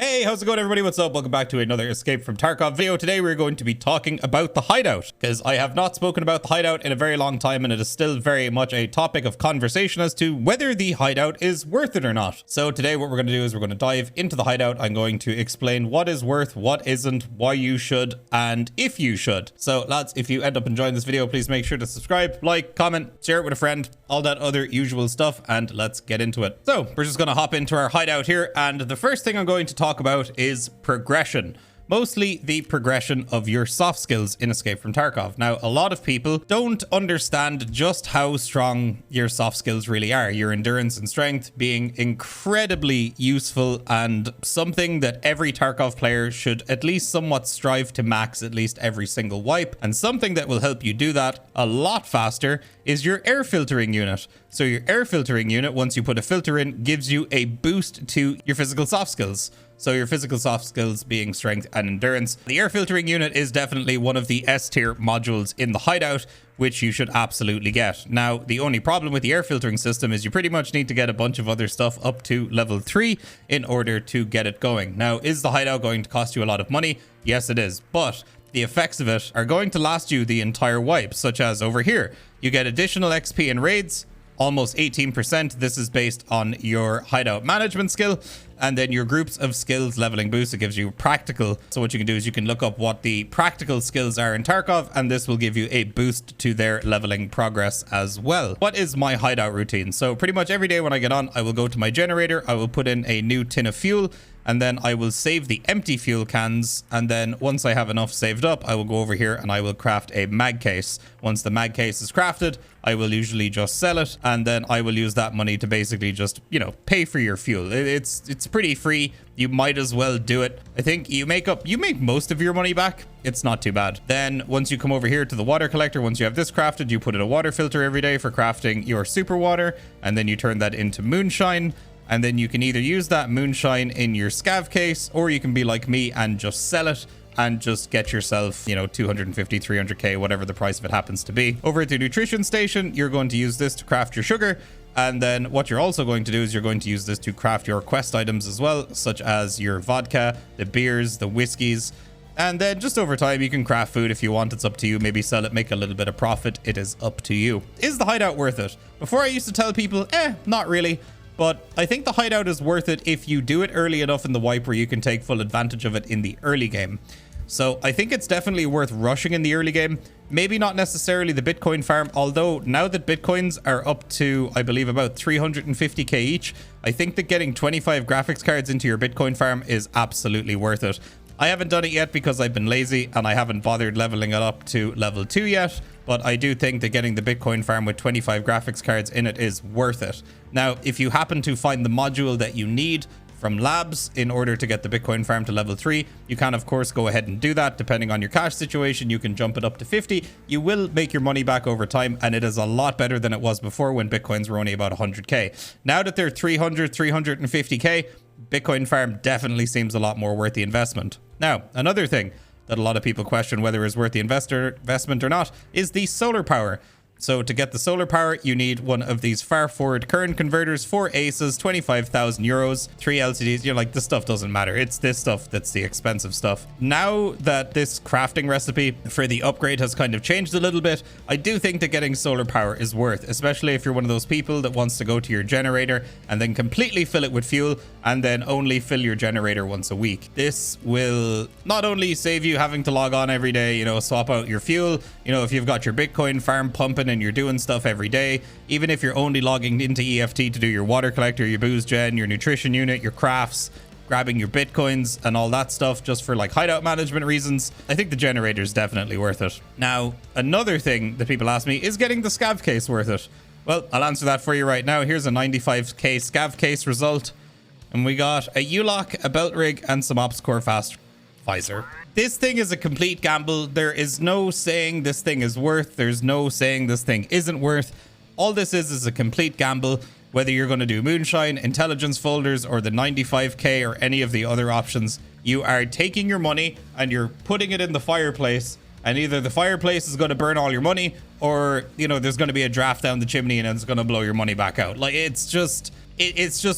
Hey, how's it going, everybody? What's up? Welcome back to another Escape from Tarkov video. Today we're going to be talking about the Hideout, because I have not spoken about the Hideout in a very long time, and it is still very much a topic of conversation as to whether the Hideout is worth it or not. So today what we're going to do is we're going to dive into the Hideout. I'm going to explain what is worth, what isn't, why you should, and if you should. So lads, if you end up enjoying this video, please make sure to subscribe, like, comment, share it with a friend, all that other usual stuff, and let's get into it. So we're just going to hop into our Hideout here, and the first thing I'm going to talk about is progression. Mostly the progression of your soft skills in Escape from Tarkov. Now, a lot of people don't understand just how strong your soft skills really are. Your endurance and strength being incredibly useful and something that every Tarkov player should at least somewhat strive to max at least every single wipe. And something that will help you do that a lot faster is your air filtering unit. So your air filtering unit, once you put a filter in, gives you a boost to your physical soft skills. So your physical soft skills being strength and endurance. The air filtering unit is definitely one of the S tier modules in the Hideout, which you should absolutely get. Now, the only problem with the air filtering system is you pretty much need to get a bunch of other stuff up to level 3 in order to get it going. Now, is the Hideout going to cost you a lot of money? Yes, it is. But the effects of it are going to last you the entire wipe, such as over here. You get additional XP in raids, almost 18%. This is based on your Hideout management skill. And then your groups of skills leveling boost, it gives you practical. So what you can do is you can look up what the practical skills are in Tarkov, and this will give you a boost to their leveling progress as well. What is my Hideout routine? So pretty much every day when I get on, I will go to my generator, I will put in a new tin of fuel, and then I will save the empty fuel cans. And then once I have enough saved up, I will go over here and I will craft a mag case. Once the mag case is crafted, I will usually just sell it, and then I will use that money to basically just, you know, pay for your fuel. It's pretty free. You might as well do it. I think you make most of your money back. It's not too bad. Then once you come over here to the water collector, once you have this crafted, you put in a water filter every day for crafting your super water, and then you turn that into moonshine. And then you can either use that moonshine in your Scav Case, or you can be like me and just sell it and just get yourself, you know, 250, 300k, whatever the price of it happens to be. Over at the nutrition station, you're going to use this to craft your sugar. And then what you're also going to do is you're going to use this to craft your quest items as well, such as your vodka, the beers, the whiskeys. And then just over time, you can craft food if you want. It's up to you. Maybe sell it, make a little bit of profit. It is up to you. Is the Hideout worth it? Before I used to tell people, not really. But I think the Hideout is worth it if you do it early enough in the wipe where you can take full advantage of it in the early game. So I think it's definitely worth rushing in the early game. Maybe not necessarily the Bitcoin farm, although now that Bitcoins are up to, I believe, about 350k each, I think that getting 25 graphics cards into your Bitcoin farm is absolutely worth it. I haven't done it yet because I've been lazy and I haven't bothered leveling it up to level 2 yet, but I do think that getting the Bitcoin farm with 25 graphics cards in it is worth it. Now, if you happen to find the module that you need from labs in order to get the Bitcoin farm to level 3, you can of course go ahead and do that. Depending on your cash situation, you can jump it up to 50. You will make your money back over time, and it is a lot better than it was before when Bitcoins were only about 100k. Now that they're 300, 350k, Bitcoin farm definitely seems a lot more worth the investment. Now, another thing that a lot of people question whether it's worth the investment or not is the solar power. So to get the solar power, you need one of these far forward current converters, 4 aces, 25,000 euros, 3 LCDs. You're like, this stuff doesn't matter. It's this stuff that's the expensive stuff. Now that this crafting recipe for the upgrade has kind of changed a little bit, I do think that getting solar power is worth, especially if you're one of those people that wants to go to your generator and then completely fill it with fuel and then only fill your generator once a week. This will not only save you having to log on every day, you know, swap out your fuel, you know, if you've got your Bitcoin farm pumping and you're doing stuff every day, even if you're only logging into EFT to do your water collector, your booze gen, your nutrition unit, your crafts, grabbing your Bitcoins and all that stuff just for like hideout management reasons, I think the generator is definitely worth it. Now, another thing that people ask me is getting the Scav Case worth it? Well, I'll answer that for you right now. Here's a 95k Scav Case result. And we got a U-lock, a belt rig, and some Ops Core Fast visor. This thing is a complete gamble. There is no saying this thing is worth. There's no saying this thing isn't worth. All this is a complete gamble. Whether you're going to do moonshine, intelligence folders, or the 95k or any of the other options, you are taking your money and you're putting it in the fireplace and either the fireplace is going to burn all your money, or, you know, there's going to be a draft down the chimney and it's going to blow your money back out. Like, it's just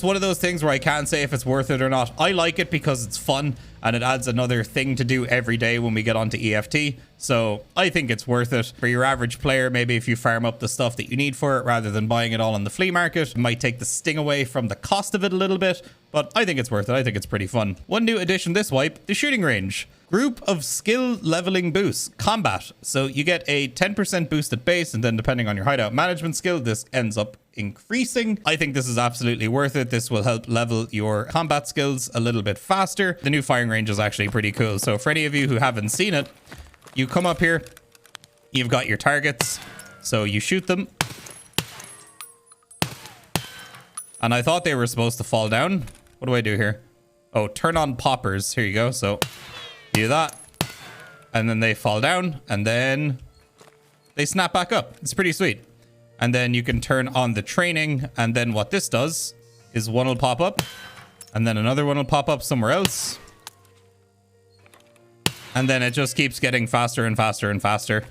one of those things where I can't say if it's worth it or not. I like it because it's fun and it adds another thing to do every day when we get onto EFT. So I think it's worth it. For your average player, maybe if you farm up the stuff that you need for it rather than buying it all on the flea market, it might take the sting away from the cost of it a little bit, but I think it's worth it. I think it's pretty fun. One new addition this wipe, the shooting range. Group of skill leveling boosts. Combat. So you get a 10% boost at base, and then depending on your hideout management skill, this ends up increasing. I think this is absolutely worth it. This will help level your combat skills a little bit faster. The new firing range is actually pretty cool. So for any of you who haven't seen it, you come up here, you've got your targets, so you shoot them. And I thought they were supposed to fall down. What do I do here? Oh, turn on poppers. Here you go. So do that, and then they fall down, and then they snap back up. It's pretty sweet. And then you can turn on the training, and then what this does is one will pop up, and then another one will pop up somewhere else. And then it just keeps getting faster and faster and faster.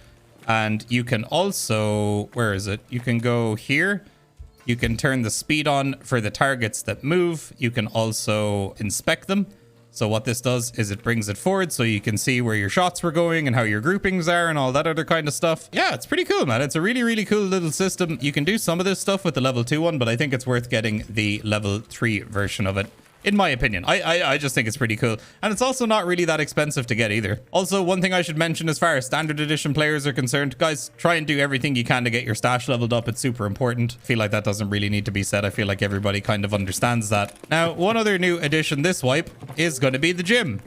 And you can also, where is it? You can go here. You can turn the speed on for the targets that move. You can also inspect them. So what this does is it brings it forward so you can see where your shots were going and how your groupings are and all that other kind of stuff. Yeah, it's pretty cool, man. It's a really, really cool little system. You can do some of this stuff with the level 2 one, but I think it's worth getting the level 3 version of it. In my opinion, I just think it's pretty cool. And it's also not really that expensive to get either. Also, one thing I should mention as far as standard edition players are concerned, guys, try and do everything you can to get your stash leveled up. It's super important. I feel like that doesn't really need to be said. I feel like everybody kind of understands that. Now, one other new addition this wipe is going to be the gym.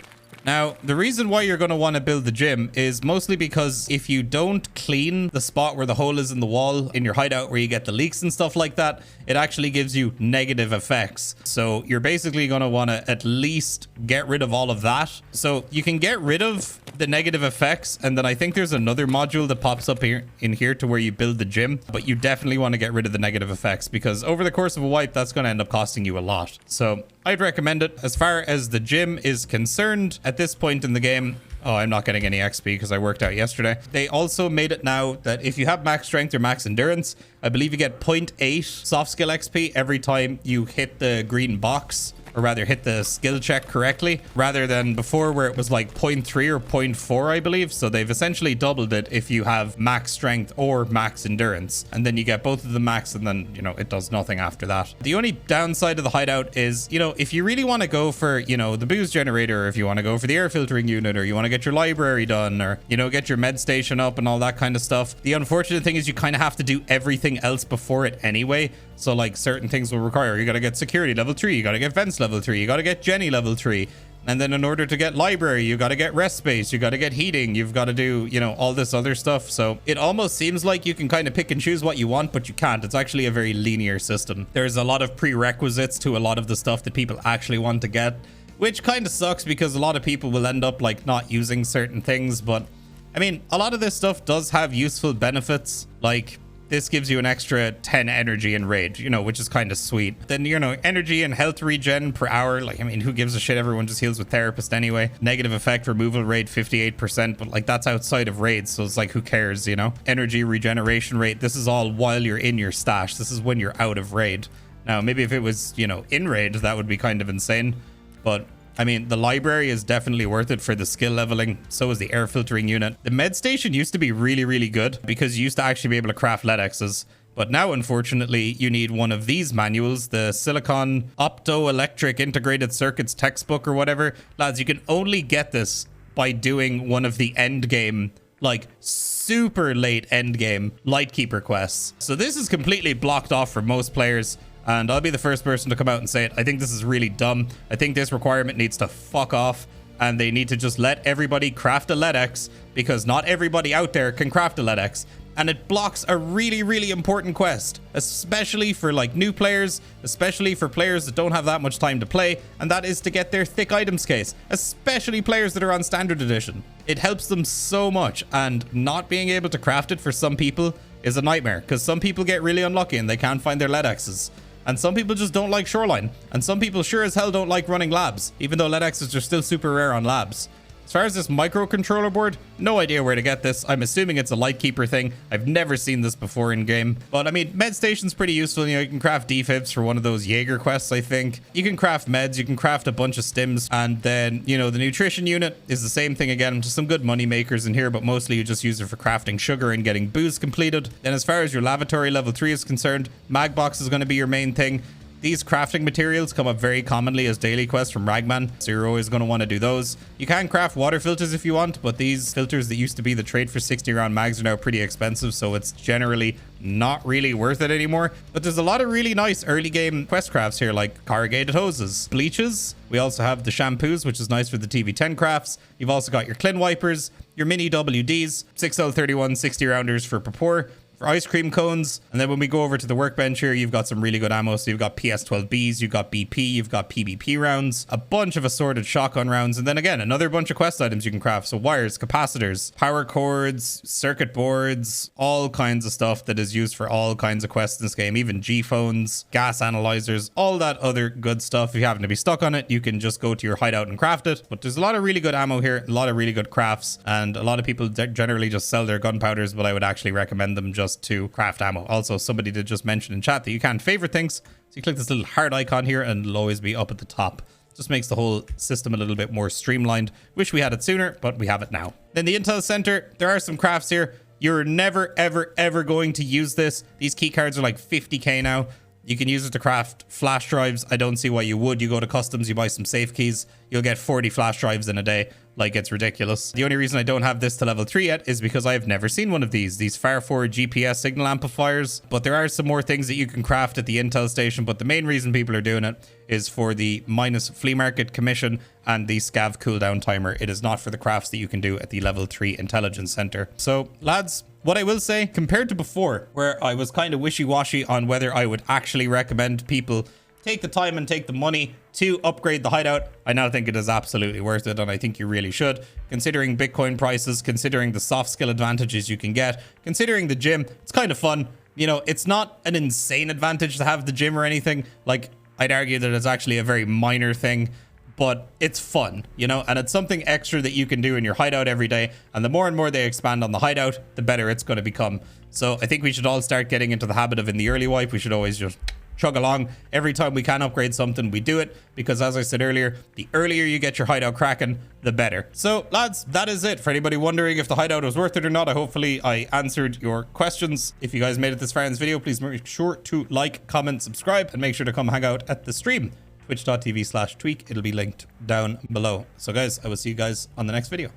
Now, the reason why you're going to want to build the gym is mostly because if you don't clean the spot where the hole is in the wall in your hideout where you get the leaks and stuff like that, it actually gives you negative effects. So you're basically going to want to at least get rid of all of that. So you can get rid of the negative effects, and then I think there's another module that pops up here in here to where you build the gym, but you definitely want to get rid of the negative effects because over the course of a wipe, that's going to end up costing you a lot. So I'd recommend it. As far as the gym is concerned, at this point in the game, oh, I'm not getting any XP because I worked out yesterday. They also made it now that if you have max strength or max endurance, I believe you get 0.8 soft skill XP every time you hit the green box, or rather hit the skill check correctly, rather than before where it was like 0.3 or 0.4, I believe. So they've essentially doubled it if you have max strength or max endurance, and then you get both of the max, and then, you know, it does nothing after that. The only downside of the hideout is, you know, if you really want to go for, you know, the booze generator, or if you want to go for the air filtering unit, or you want to get your library done, or, you know, get your med station up and all that kind of stuff, the unfortunate thing is you kind of have to do everything else before it anyway. So like certain things will require, you got to get security level 3, you got to get vents level 3, you got to get Jenny level 3. And then in order to get library, you got to get rest space, you got to get heating, you've got to do, you know, all this other stuff. So it almost seems like you can kind of pick and choose what you want, but you can't. It's actually a very linear system. There's a lot of prerequisites to a lot of the stuff that people actually want to get, which kind of sucks because a lot of people will end up like not using certain things. But I mean, a lot of this stuff does have useful benefits. Like, this gives you an extra 10 energy in raid, you know, which is kind of sweet. Then, you know, energy and health regen per hour. Like, I mean, who gives a shit? Everyone just heals with therapist anyway. Negative effect removal rate 58%, but like that's outside of raids. So it's like, who cares, you know? Energy regeneration rate. This is all while you're in your stash. This is when you're out of raid. Now, maybe if it was, you know, in raid, that would be kind of insane. But I mean, the library is definitely worth it for the skill leveling. So is the air filtering unit. The med station used to be really, really good because you used to actually be able to craft LEDXs. But now, unfortunately, you need one of these manuals, the Silicon Optoelectric Integrated Circuits textbook or whatever. Lads, you can only get this by doing one of the end game, like super late end game Lightkeeper quests. So this is completely blocked off for most players. And I'll be the first person to come out and say it. I think this is really dumb. I think this requirement needs to fuck off. And they need to just let everybody craft a LEDX, because not everybody out there can craft a LEDX. And it blocks a really, really important quest, especially for like new players, especially for players that don't have that much time to play. And that is to get their thick items case, especially players that are on standard edition. It helps them so much. And not being able to craft it for some people is a nightmare, because some people get really unlucky and they can't find their LEDXs. And some people just don't like Shoreline. And some people sure as hell don't like running labs, even though LEDXs are still super rare on labs. As far as this microcontroller board, no idea where to get this. I'm assuming it's a Lightkeeper thing. I've never seen this before in game. But I mean, med station's pretty useful. You know, you can craft defibs for one of those Jaeger quests, I think. You can craft meds, you can craft a bunch of stims. And then, you know, the nutrition unit is the same thing again. Just some good money makers in here, but mostly you just use it for crafting sugar and getting booze completed. Then as far as your lavatory level 3 is concerned, mag box is going to be your main thing. These crafting materials come up very commonly as daily quests from Ragman, so you're always going to want to do those. You can craft water filters if you want, but these filters that used to be the trade for 60 round mags are now pretty expensive, so it's generally not really worth it anymore. But there's a lot of really nice early game quest crafts here, like corrugated hoses, bleaches. We also have the shampoos, which is nice for the TV10 crafts. You've also got your Clin wipers, your mini WDs, 6L31 60 rounders for Papor, for ice cream cones. And then when we go over to the workbench here, you've got some really good ammo. So you've got PS12Bs, you've got BP, you've got PBP rounds, a bunch of assorted shotgun rounds, and then again, another bunch of quest items you can craft. So wires, capacitors, power cords, circuit boards, all kinds of stuff that is used for all kinds of quests in this game, even G-phones, gas analyzers, all that other good stuff. If you happen to be stuck on it, you can just go to your hideout and craft it. But there's a lot of really good ammo here, a lot of really good crafts, and a lot of people generally just sell their gunpowders, but I would actually recommend them just to craft ammo. Also, somebody did just mention in chat that you can favorite things. So you click this little heart icon here and it'll always be up at the top. Just makes the whole system a little bit more streamlined. Wish we had it sooner, but we have it now. Then the Intel Center, there are some crafts here. You're never, ever, ever going to use this. These key cards are like 50k now. You can use it to craft flash drives. I don't see why you would. You go to customs, you buy some safe keys, you'll get 40 flash drives in a day. Like, it's ridiculous. The only reason I don't have this to level 3 yet is because I've never seen one of these far forward GPS signal amplifiers. But there are some more things that you can craft at the Intel station. But the main reason people are doing it is for the minus flea market commission and the scav cooldown timer. It is not for the crafts that you can do at the level 3 intelligence center. So lads, what I will say, compared to before, where I was kind of wishy-washy on whether I would actually recommend people take the time and take the money to upgrade the hideout, I now think it is absolutely worth it, and I think you really should. Considering Bitcoin prices, considering the soft skill advantages you can get, considering the gym, it's kind of fun. You know, it's not an insane advantage to have the gym or anything. Like, I'd argue that it's actually a very minor thing, but it's fun, you know, and it's something extra that you can do in your hideout every day. And the more and more they expand on the hideout, the better it's going to become. So I think we should all start getting into the habit of, in the early wipe, we should always just chug along. Every time we can upgrade something, we do it, because as I said earlier, the earlier you get your hideout cracking, the better. So lads, that is it. For anybody wondering if the hideout was worth it or not, hopefully I answered your questions. If you guys made it this far in this video, please make sure to like, comment, subscribe, and make sure to come hang out at the stream, twitch.tv/tweak. It'll be linked down below. So guys, I will see you guys on the next video.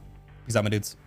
Peace out, my dudes.